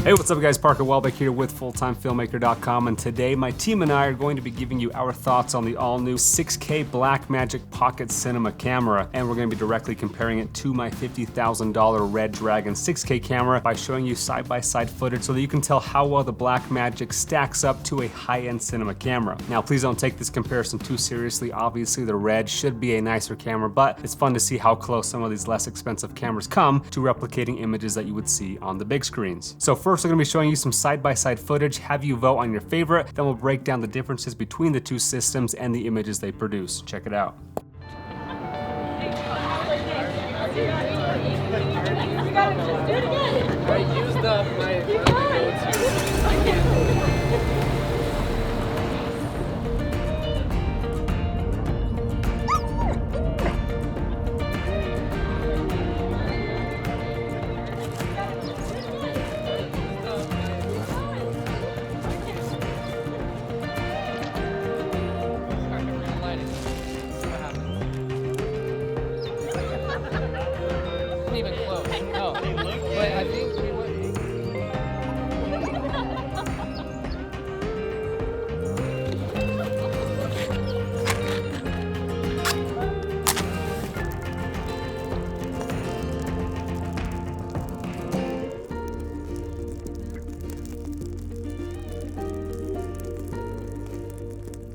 Hey, what's up guys? Parker Welbeck here with FulltimeFilmmaker.com, and today my team and I are going to be giving you our thoughts on the all-new 6K Blackmagic Pocket Cinema camera, and we're going to be directly comparing it to my $50,000 Red Dragon 6K camera by showing you side-by-side footage so that you can tell how well the Blackmagic stacks up to a high-end cinema camera. Now, please don't take this comparison too seriously. Obviously, the Red should be a nicer camera, but it's fun to see how close some of these less expensive cameras come to replicating images that you would see on the big screens. So first, I'm going to be showing you some side-by-side footage, have you vote on your favorite, then we'll break down the differences between the two systems and the images they produce. Check it out. I used up my even close. No. But I think we went.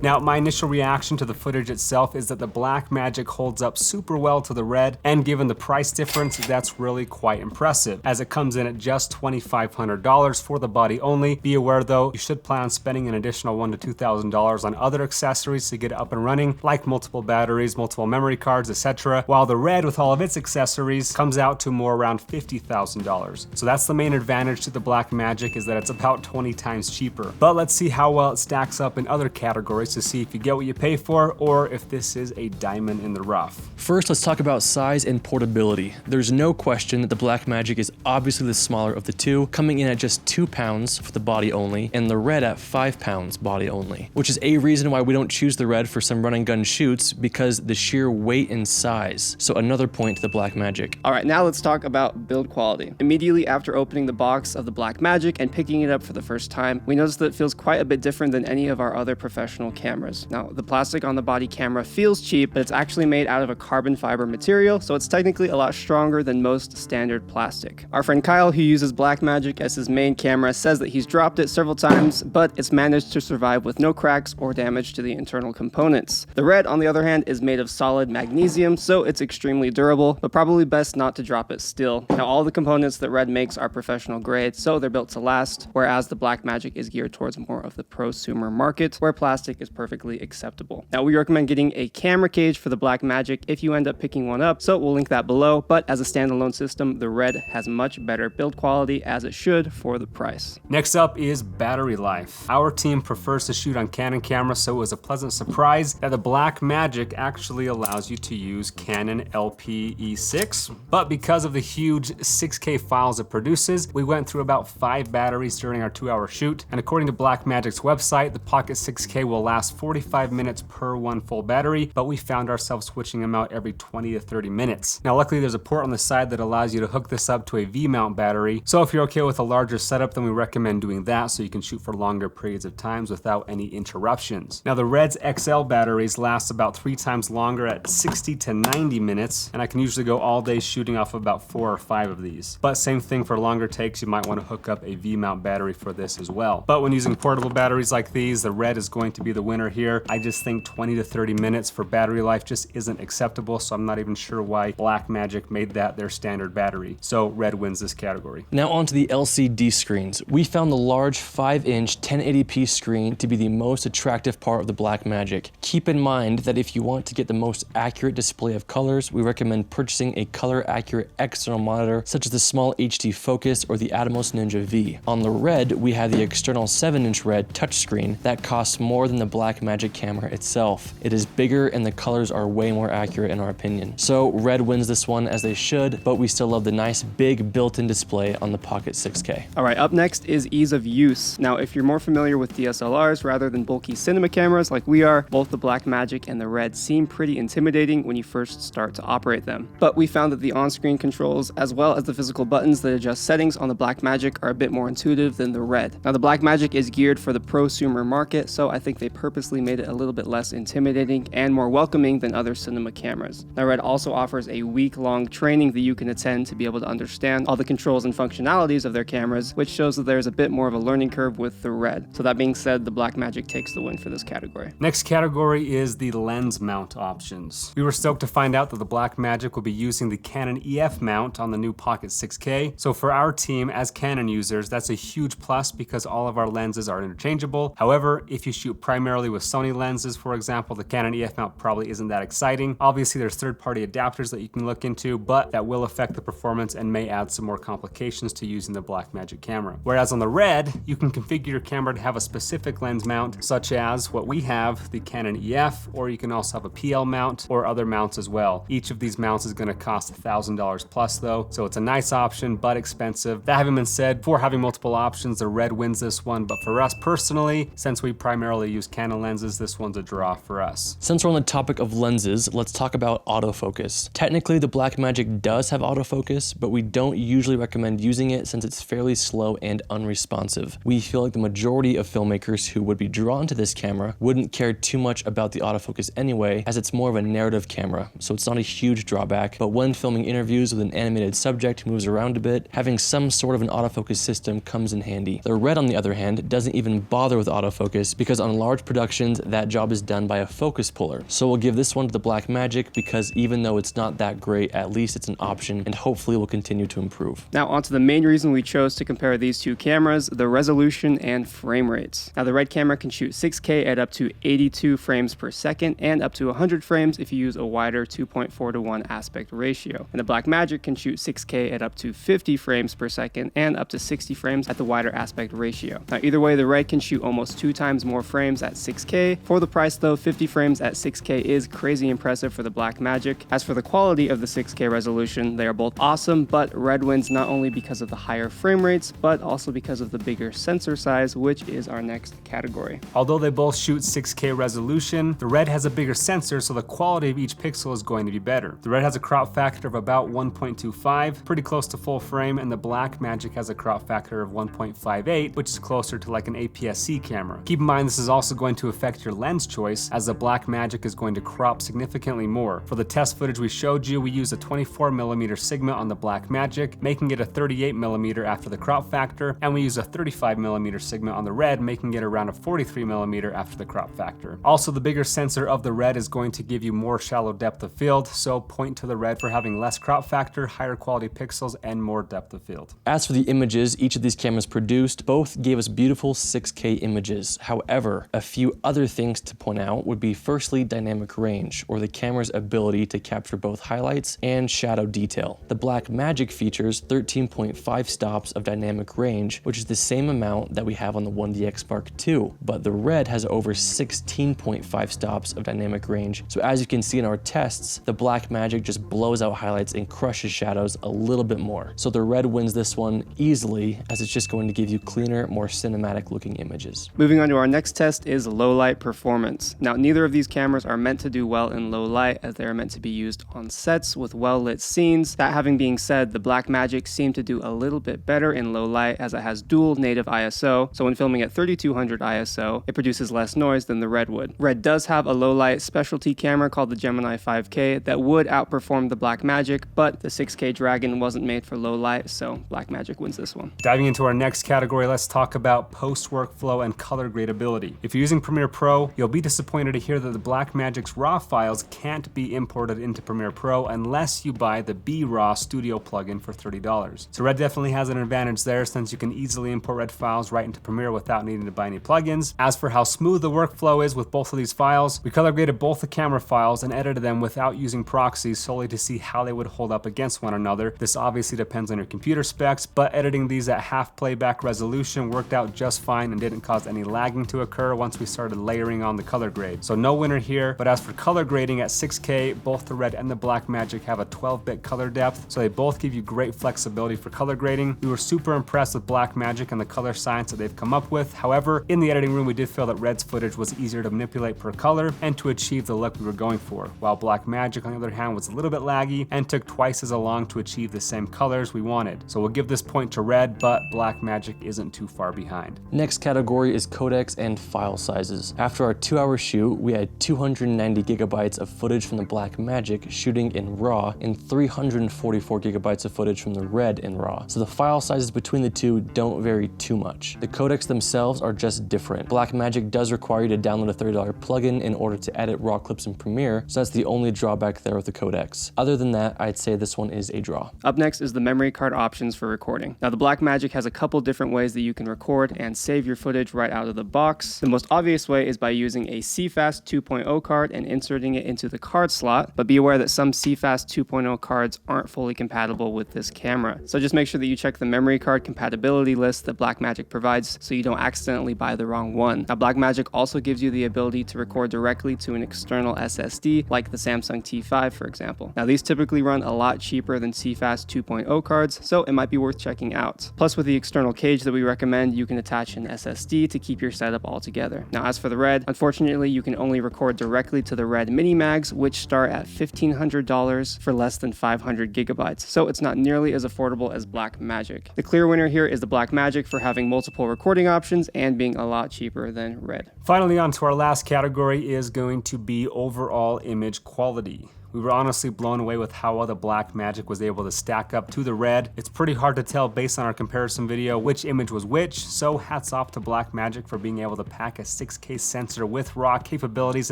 Now, my initial reaction to the footage itself is that the Blackmagic holds up super well to the Red, and given the price difference, that's really quite impressive, as it comes in at just $2,500 for the body only. Be aware though, you should plan on spending an additional $1,000 to $2,000 on other accessories to get it up and running, like multiple batteries, multiple memory cards, etc., while the Red, with all of its accessories, comes out to more around $50,000. So that's the main advantage to the Blackmagic, is that it's about 20 times cheaper. But let's see how well it stacks up in other categories to see if you get what you pay for, or if this is a diamond in the rough. First, let's talk about size and portability. There's no question that the Blackmagic is obviously the smaller of the two, coming in at just 2 pounds for the body only, and the Red at 5 pounds body only, which is a reason why we don't choose the Red for some run and gun shoots, because the sheer weight and size. So another point to the Blackmagic. All right, now let's talk about build quality. Immediately after opening the box of the Blackmagic and picking it up for the first time, we noticed that it feels quite a bit different than any of our other professional cameras. Now, the plastic on the body camera feels cheap, but it's actually made out of a carbon fiber material, so it's technically a lot stronger than most standard plastic. Our friend Kyle, who uses Blackmagic as his main camera, says that he's dropped it several times, but it's managed to survive with no cracks or damage to the internal components. The Red, on the other hand, is made of solid magnesium, so it's extremely durable, but probably best not to drop it still. Now, all the components that Red makes are professional grade, so they're built to last, whereas the Blackmagic is geared towards more of the prosumer market, where plastic is perfectly acceptable. Now, we recommend getting a camera cage for the Blackmagic if you end up picking one up, so we'll link that below, but as a standalone system, the Red has much better build quality, as it should, for the price. Next up is battery life. Our team prefers to shoot on Canon cameras, so it was a pleasant surprise that the Blackmagic actually allows you to use Canon LPE6, but because of the huge 6K files it produces, we went through about 5 batteries during our 2-hour shoot, and according to Blackmagic's website, the Pocket 6K will last 45 minutes per one full battery, but we found ourselves switching them out every 20 to 30 minutes. Now, luckily there's a port on the side that allows you to hook this up to a V-mount battery, so if you're okay with a larger setup, then we recommend doing that so you can shoot for longer periods of times without any interruptions. Now, the Red's XL batteries last about 3 times longer at 60 to 90 minutes, and I can usually go all day shooting off about 4 or 5 of these. But same thing for longer takes, you might want to hook up a V-mount battery for this as well. But when using portable batteries like these, the Red is going to be the winner here. I just think 20 to 30 minutes for battery life just isn't acceptable, so I'm not even sure why Blackmagic made that their standard battery. So Red wins this category. Now onto the LCD screens. We found the large 5-inch 1080p screen to be the most attractive part of the Blackmagic. Keep in mind that if you want to get the most accurate display of colors, we recommend purchasing a color accurate external monitor such as the small Autofocus or the Atomos Ninja V. On the Red, we have the external 7-inch Red touchscreen that costs more than the Blackmagic camera itself. It is bigger and the colors are way more accurate in our opinion. So red wins this one as they should, but we still love the nice big built-in display on the Pocket 6K. All right, up next is ease of use. Now, if you're more familiar with DSLRs rather than bulky cinema cameras like we are, both the Blackmagic and the Red seem pretty intimidating when you first start to operate them. But we found that the on-screen controls, as well as the physical buttons that adjust settings on the Blackmagic, are a bit more intuitive than the Red. Now, the Blackmagic is geared for the prosumer market, so I think they purposely made it a little bit less intimidating and more welcoming than other cinema cameras. Now, Red also offers a week-long training that you can attend to be able to understand all the controls and functionalities of their cameras, which shows that there's a bit more of a learning curve with the Red. So that being said, the Blackmagic takes the win for this category. Next category is the lens mount options. We were stoked to find out that the Blackmagic will be using the Canon EF mount on the new Pocket 6K. So for our team as Canon users, that's a huge plus because all of our lenses are interchangeable. However, if you shoot primarily with Sony lenses, for example, the Canon EF mount probably isn't that exciting. Obviously, there's third-party adapters that you can look into, but that will affect the performance and may add some more complications to using the Blackmagic camera. Whereas on the Red, you can configure your camera to have a specific lens mount, such as what we have, the Canon EF, or you can also have a PL mount or other mounts as well. Each of these mounts is going to cost $1,000 plus though, so it's a nice option, but expensive. That having been said, for having multiple options, the Red wins this one, but for us personally, since we primarily use Canon lenses, this one's a draw for us. Since we're on the topic of lenses, let's talk about autofocus. Technically, the Blackmagic does have autofocus, but we don't usually recommend using it since it's fairly slow and unresponsive. We feel like the majority of filmmakers who would be drawn to this camera wouldn't care too much about the autofocus anyway, as it's more of a narrative camera, so it's not a huge drawback, but when filming interviews with an animated subject who moves around a bit, having some sort of an autofocus system comes in handy. The Red, on the other hand, doesn't even bother with autofocus because on large productions, that job is done by a focus puller. So we'll give this one to the Blackmagic because even though it's not that great, at least it's an option and hopefully will continue to improve. Now onto the main reason we chose to compare these two cameras, the resolution and frame rates. Now the Red camera can shoot 6K at up to 82 frames per second and up to 100 frames if you use a wider 2.4:1 aspect ratio. And the Blackmagic can shoot 6K at up to 50 frames per second and up to 60 frames at the wider aspect ratio. Now either way, the Red can shoot almost 2 times more frames at 6K. For the price though, 50 frames at 6K is crazy impressive for the Blackmagic. As for the quality of the 6K resolution, they are both awesome, but Red wins not only because of the higher frame rates, but also because of the bigger sensor size, which is our next category. Although they both shoot 6K resolution, the Red has a bigger sensor, so the quality of each pixel is going to be better. The Red has a crop factor of about 1.25, pretty close to full frame, and the Blackmagic has a crop factor of 1.58, which is closer to like an APS-C camera. Keep in mind this is also going to affect your lens choice, as the Blackmagic is going to crop significantly more. For the test footage we showed you, we used a 24mm Sigma on the Blackmagic, making it a 38mm after the crop factor, and we used a 35mm Sigma on the Red, making it around a 43mm after the crop factor. Also, the bigger sensor of the Red is going to give you more shallow depth of field, so point to the Red for having less crop factor, higher quality pixels, and more depth of field. As for the images each of these cameras produced, both gave us beautiful 6K images. However, a few other things to point out would be firstly dynamic range, or the camera's ability to capture both highlights and shadow detail. The Blackmagic features 13.5 stops of dynamic range, which is the same amount that we have on the 1DX Mark II, but the Red has over 16.5 stops of dynamic range. So as you can see in our tests, the Blackmagic just blows out highlights and crushes shadows a little bit more. So the Red wins this one easily, as it's just going to give you cleaner, more cinematic looking images. Moving on to our next test is low light performance. Now neither of these cameras are meant to do well in low light, as they are meant to be used on sets with well lit scenes. That having been said, the Blackmagic seemed to do a little bit better in low light, as it has dual native ISO, so when filming at 3200 ISO, it produces less noise than the Red would. Red does have a low light specialty camera called the Gemini 5K that would outperform the Blackmagic, but the 6K Dragon wasn't made for low light, so Blackmagic wins this one. Diving into our next category, let's talk about post workflow and color gradability. If you're using Premiere Pro, you'll be disappointed to hear that the Blackmagic's RAW files can't be imported into Premiere Pro unless you buy the B-RAW Studio plugin for $30. So Red definitely has an advantage there, since you can easily import Red files right into Premiere without needing to buy any plugins. As for how smooth the workflow is with both of these files, we color graded both the camera files and edited them without using proxies solely to see how they would hold up against one another. This obviously depends on your computer specs, but editing these at half playback resolution worked out just fine and didn't cause any lagging to occur once we we started layering on the color grade. So no winner here, but as for color grading at 6K, both the Red and the Blackmagic have a 12-bit color depth, so they both give you great flexibility for color grading. We were super impressed with Blackmagic and the color science that they've come up with. However, in the editing room, we did feel that Red's footage was easier to manipulate per color and to achieve the look we were going for, while Blackmagic, on the other hand, was a little bit laggy and took twice as long to achieve the same colors we wanted. So we'll give this point to Red, but Blackmagic isn't too far behind. Next category is codecs and file sizes. After our 2-hour shoot, we had 290 gigabytes of footage from the Blackmagic shooting in RAW and 344 gigabytes of footage from the Red in RAW. So the file sizes between the two don't vary too much. The codecs themselves are just different. Blackmagic does require you to download a $30 plugin in order to edit RAW clips in Premiere, so that's the only drawback there with the codecs. Other than that, I'd say this one is a draw. Up next is the memory card options for recording. Now the Blackmagic has a couple different ways that you can record and save your footage right out of the box. The most obvious way is by using a CFast 2.0 card and inserting it into the card slot, but be aware that some CFast 2.0 cards aren't fully compatible with this camera. So just make sure that you check the memory card compatibility list that Blackmagic provides so you don't accidentally buy the wrong one. Now Blackmagic also gives you the ability to record directly to an external SSD like the Samsung T5 for example. Now these typically run a lot cheaper than CFast 2.0 cards, so it might be worth checking out. Plus with the external cage that we recommend, you can attach an SSD to keep your setup all together. Now as for the Red, unfortunately you can only record directly to the Red mini mags, which start at $1,500 for less than 500 gigabytes, so it's not nearly as affordable as Blackmagic. The clear winner here is the Blackmagic for having multiple recording options and being a lot cheaper than Red. Finally, on to our last category is going to be overall image quality. We were honestly blown away with how well the Blackmagic was able to stack up to the Red. It's pretty hard to tell based on our comparison video which image was which, so hats off to Blackmagic for being able to pack a 6K sensor with RAW capabilities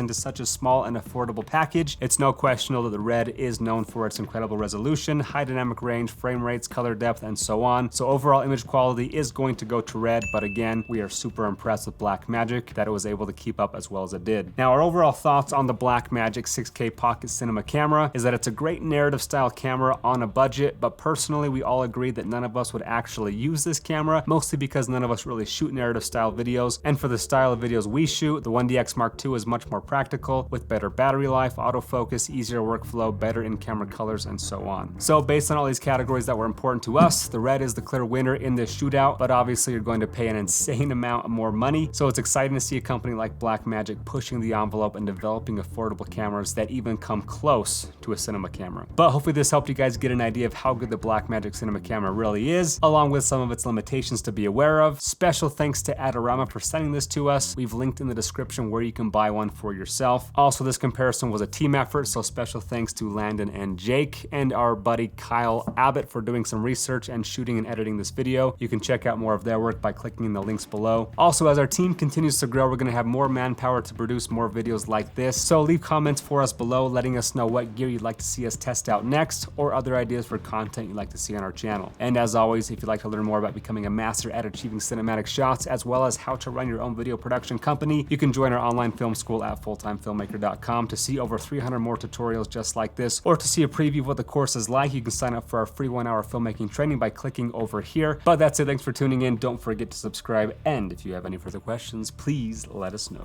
into such a small and affordable package. It's no question that the Red is known for its incredible resolution, high dynamic range, frame rates, color depth, and so on. So overall image quality is going to go to Red, but again, we are super impressed with Blackmagic that it was able to keep up as well as it did. Now, our overall thoughts on the Blackmagic 6K Pocket Cinema camera is that it's a great narrative style camera on a budget, but personally we all agreed that none of us would actually use this camera, mostly because none of us really shoot narrative style videos, and for the style of videos we shoot, the 1DX Mark II is much more practical with better battery life, autofocus, easier workflow, better in-camera colors, and so on. So based on all these categories that were important to us, the Red is the clear winner in this shootout, but obviously you're going to pay an insane amount more money, so it's exciting to see a company like Blackmagic pushing the envelope and developing affordable cameras that even come close to a cinema camera. But hopefully this helped you guys get an idea of how good the Blackmagic cinema camera really is, along with some of its limitations to be aware of. Special thanks to Adorama for sending this to us. We've linked in the description where you can buy one for yourself. Also, this comparison was a team effort, so special thanks to Landon and Jake and our buddy Kyle Abbott for doing some research and shooting and editing this video. You can check out more of their work by clicking in the links below. Also, as our team continues to grow, we're going to have more manpower to produce more videos like this, so leave comments for us below letting us know what gear you'd like to see us test out next, or other ideas for content you'd like to see on our channel. And as always, if you'd like to learn more about becoming a master at achieving cinematic shots, as well as how to run your own video production company, you can join our online film school at fulltimefilmmaker.com to see over 300 more tutorials just like this, or to see a preview of what the course is like, you can sign up for our free 1-hour filmmaking training by clicking over here. But that's it, thanks for tuning in, don't forget to subscribe, and if you have any further questions, please let us know.